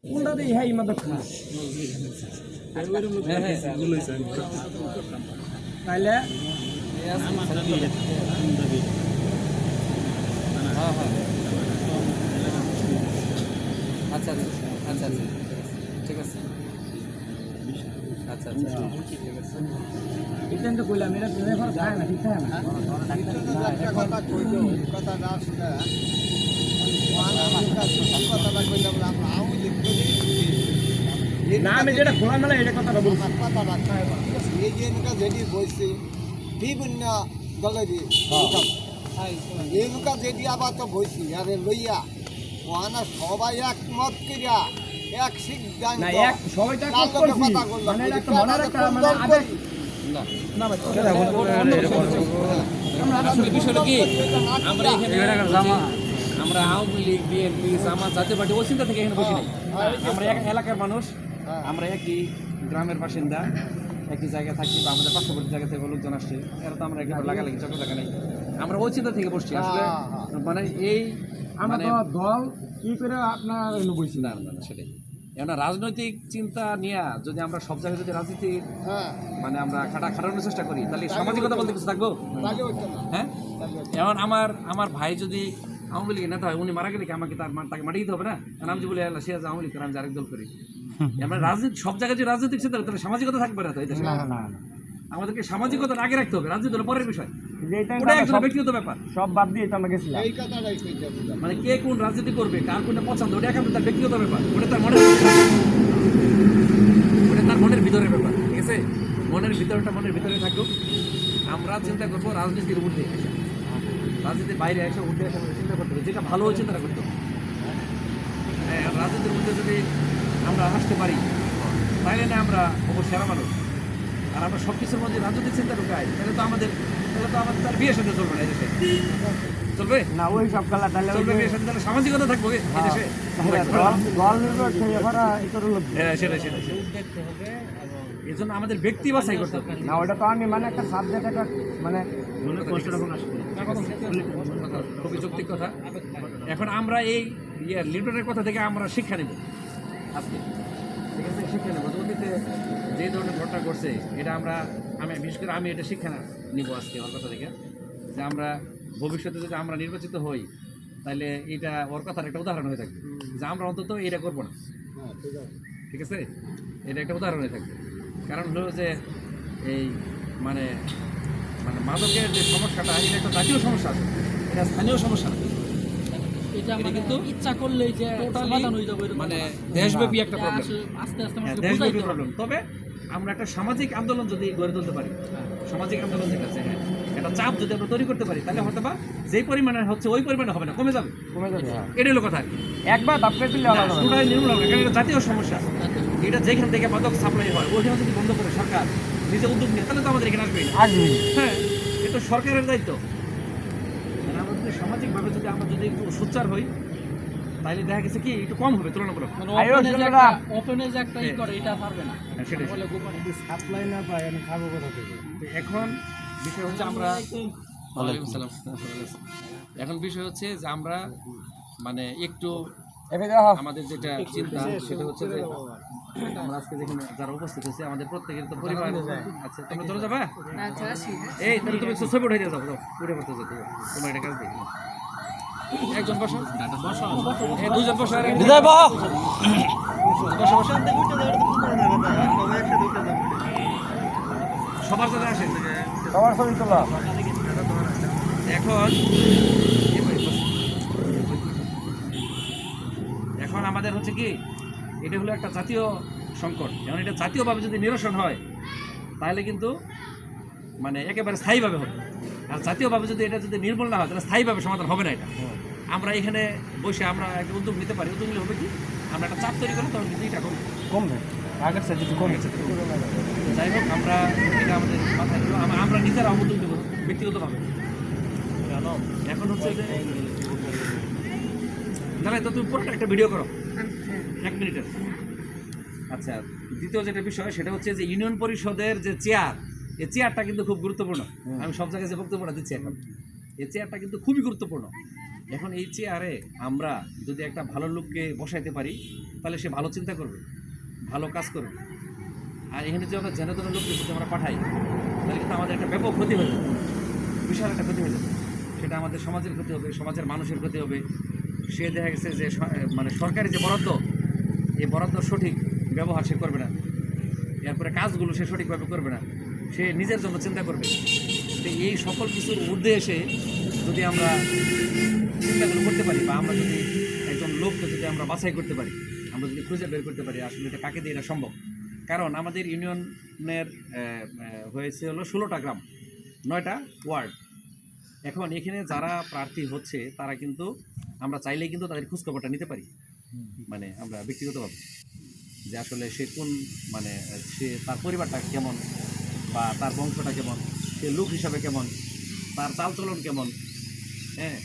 কোনটা দিয়ে হ্যাঁ ইমাদত খা তাইলে আচ্ছা আচ্ছা আচ্ছা ঠিক আছে আচ্ছা আচ্ছা ঠিক আছে এটা তো কইলাম এরা প্রেমে ঘর খায় না ঠিক থাকে না কথা কইল কথাটা শুনে কথাটা কইলাম আমরা আউল না আমি যেটা খোলামেলা এটা কথাটা বলছি কথাটা এই যে যেটি বলছি বিভিন্ন দলেরই এগুলা যেটি আবার তো বলছি আরে লইয়া ওখানে সবাই একমত করিয়া এক সিদ্ধান্ত না এক সবাইটা কাজ করছি মানে একটা মনে রাখা মানে আবেগ না না ভাই আসলে বিষয়টা কি আমরা এখানে আমরা আওয়ামী লীগ বিএনপি জামাত জাতীয় পার্টি ওই চিন্তা থেকে এখানে বসি নাই আমরা এক এলাকার মানুষ আমরা একই গ্রামের বাসিন্দা একই জায়গায় থাকি বা আমাদের পার্শ্ববর্তী জায়গা থেকে লোকজন আসছে এরা তো আমরা একেবারে লাগালাগি চক্র দেখা নেই আমরা ওই চিন্তা থেকে বসছি আসলে মানে এই আমরা তো দল কি করে আপনার বলছি না না না সেটাই এমন রাজনৈতিক চিন্তা নিয়ে যদি আমরা সব জায়গায় যদি রাজনীতি মানে আমরা খাটানোর চেষ্টা করি তাহলে সামাজিকতা বলতে কিছু থাকবো হ্যাঁ এমন আমার ভাই যদি আওয়ামী লীগের নেতা হয় উনি মারা গেলে কি আমাকে তাকে মারিয়ে দিতে হবে না কারণ আমি যে বলি সে আজ আওয়ামী লীগ আমি আরেক দল করি আমরা রাজনীতি সব জায়গায় যে রাজনৈতিক চিন্তা তাহলে সামাজিকতা থাকবে না তো এই দেশে আমাদেরকে সামাজিকতা আগে রাখতে হবে রাজনীতি হলো পরের বিষয় ওটা একজন ব্যক্তিগত ব্যাপার সব বাদ দিয়ে তো আমরা গেছিলাম এই কথাটাই কইতে বললাম মানে কে কোন রাজনীতি করবে কার কোনটা পছন্দ ওটা এখন তার ব্যক্তিগত ব্যাপার ওটা তার মনের ভিতরের ব্যাপার ঠিক আছে মনের ভিতরে থাকুক আমরা চিন্তা করবো রাজনীতির ঊর্ধ্বে রাজনীতির বাইরে এসে উঠে এসে চিন্তা করতে হবে যেটা ভালো হচ্ছে তারা করতে হবে রাজনীতির মধ্যে যদি আমরা আসতে পারি তাইলে না আমরা অবশ্যই সেরা মানুষ আর আমরা সব কিছুর মধ্যে রাজনৈতিক চিন্তা ঢুকাই তাহলে তো আমাদের তার বিয়ে সাথে চলবে না এই দেশে চলবে না ওই সব খেলা তাহলে চলবে বিয়ে সাথে তাহলে সামাজিকতা থাকবে এই দেশে দল নির্ভর হ্যাঁ সেটাই এই জন্য আমাদের ব্যক্তি বাছাই করতে হবে না ওটা তো আমি মানে একটা সাবজেক্ট একটা মানে খুবই যৌক্তিক কথা এখন আমরা এই লিডারের কথা থেকে আমরা শিক্ষা নেব আজকে ঠিক আছে শিক্ষা নেব অতীতে যে ধরনের ঘটনা ঘটছে এটা আমি বিশেষ করে আমি এটা শিক্ষা নিব আজকে ওর কথা থেকে যে আমরা ভবিষ্যতে যদি আমরা নির্বাচিত হই তাহলে এটা ওর কথার একটা উদাহরণ হয়ে থাকবে যে আমরা অন্তত এটা করবো না ঠিক আছে এটা একটা উদাহরণ হয়ে থাকবে কারণ হলো যে এই মানে মানে মাদকের যে সমস্যাটা এটা একটা জাতীয় সমস্যা আছে এটা স্থানীয় সমস্যা না এটা কিন্তু ইচ্ছা করলেই যে সমাধান হয়ে যাবে মানে দেশব্যাপী একটা প্রবলেম আস্তে আস্তে দেশব্যাপী প্রবলেম তবে আমরা একটা সামাজিক আন্দোলন যদি গড়ে তুলতে পারি সামাজিক আন্দোলন যেটা আছে হ্যাঁ একটা চাপ যদি আমরা তৈরি করতে পারি তাহলে হয়তো বা যেই পরিমাণে হচ্ছে ওই পরিমাণে হবে না কমে যাবে এটাই হলো কথা আর কি একবার দাপড়ে তুললে পুরোটাই নির্মূল হবে কারণ এটা জাতীয় সমস্যা এটা যেখান থেকে মাদক সাপ্লাই হয় ওইখানে যদি বন্ধ করে সরকার নিজে উদ্যোগ নিয়ে তাহলে তো আমাদের এখানে আসবে হ্যাঁ এটা সরকারের দায়িত্ব আমরা যদি সামাজিকভাবে যদি আমরা যদি একটু সোচ্চার হই তাহলে দেখা গেছে কি একটু কম হবে তুলনামূলক ওপেনে যে একটা ই করে এটা পারবে না সেটাই বলে গোপনে সাপ্লাই না পাই আমি খাবো কোথা থেকে এখন বিষয় হচ্ছে আমরা এখন বিষয় হচ্ছে যে আমরা মানে একটু আমাদের যেটা চিন্তা সেটা হচ্ছে যে আমরা আজকে যেখানে যারা উপস্থিত হচ্ছে আমাদের প্রত্যেকের তো পরিবার আচ্ছা তুমি চলে যাবা এই তাহলে তুমি ছবি উঠে যাও উঠে করতে যেতে তোমার এটা কাজ দেখি একজন বসো দুজন বসো সবার সাথে আসে সবার ছবি তোলা এখন আমাদের হচ্ছে কি এটা হলো একটা জাতীয় সংকট যেমন এটা জাতীয়ভাবে যদি নিরসন হয় তাহলে কিন্তু মানে একেবারে স্থায়ীভাবে হবে আর জাতীয়ভাবে যদি এটা যদি নির্মূল না হয় তাহলে স্থায়ীভাবে সমাধান হবে না এটা আমরা এখানে বসে আমরা একটা উদ্যোগ নিতে পারি উদ্যোগ নিলে হবে কি আমরা একটা চাপ তৈরি করলে তখন কিন্তু এটা কমবে আগের সাথে কমে যাই হোক আমরা এটা আমাদের মাথায় দিল আমরা নিজেরা উদ্যোগ নেব ব্যক্তিগতভাবে এখন হচ্ছে যে না তো তুমি পুরোটা একটা ভিডিও করো 1 মিনিটের আচ্ছা দ্বিতীয় যেটা বিষয় সেটা হচ্ছে যে ইউনিয়ন পরিষদের যে চেয়ার এই চেয়ারটা কিন্তু খুব গুরুত্বপূর্ণ আমি সব জায়গায় যে বক্তব্যটা দিচ্ছি এখন এই চেয়ারটা কিন্তু খুবই গুরুত্বপূর্ণ এখন এই চেয়ারে আমরা যদি একটা ভালো লোককে বসাইতে পারি তাহলে সে ভালো চিন্তা করবে, ভালো কাজ করবে। আর এখানে যদি আমরা জেনে ধরনের লোককে যদি আমরা পাঠাই তাহলে কিন্তু আমাদের একটা ব্যাপক ক্ষতি হয়ে যাবে, বিশাল একটা ক্ষতি হয়ে যাবে। সেটা আমাদের সমাজের ক্ষতি হবে, সমাজের মানুষের ক্ষতি হবে। সে দেখা গেছে যে মানে সরকারি যে বরাদ্দ, এই বরাদ্দ সঠিক ব্যবহার সে করবে না, এরপরে কাজগুলো সে সঠিকভাবে করবে না, সে নিজের জন্য চিন্তা করবে। তো এই সকল কিছুর ঊর্ধ্বে এসে যদি আমরা চিন্তাগুলো করতে পারি, বা আমরা যদি একজন লোককে যদি আমরা বাছাই করতে পারি, আমরা যদি খুঁজে বের করতে পারি আসলে এটা কাকে দিয়ে এটা সম্ভব। কারণ আমাদের ইউনিয়নের হয়েছে হলো 16টা গ্রাম, 9টা ওয়ার্ড। এখন এখানে যারা প্রার্থী হচ্ছে তারা কিন্তু আমরা চাইলেই কিন্তু তাদের খোঁজখবরটা নিতে পারি, মানে আমরা ব্যক্তিগতভাবে, যে আসলে সে কোন, মানে সে তার পরিবারটা কেমন, বা তার বংশটা কেমন, সে লোক হিসাবে কেমন, তার চালচলন কেমন। হ্যাঁ,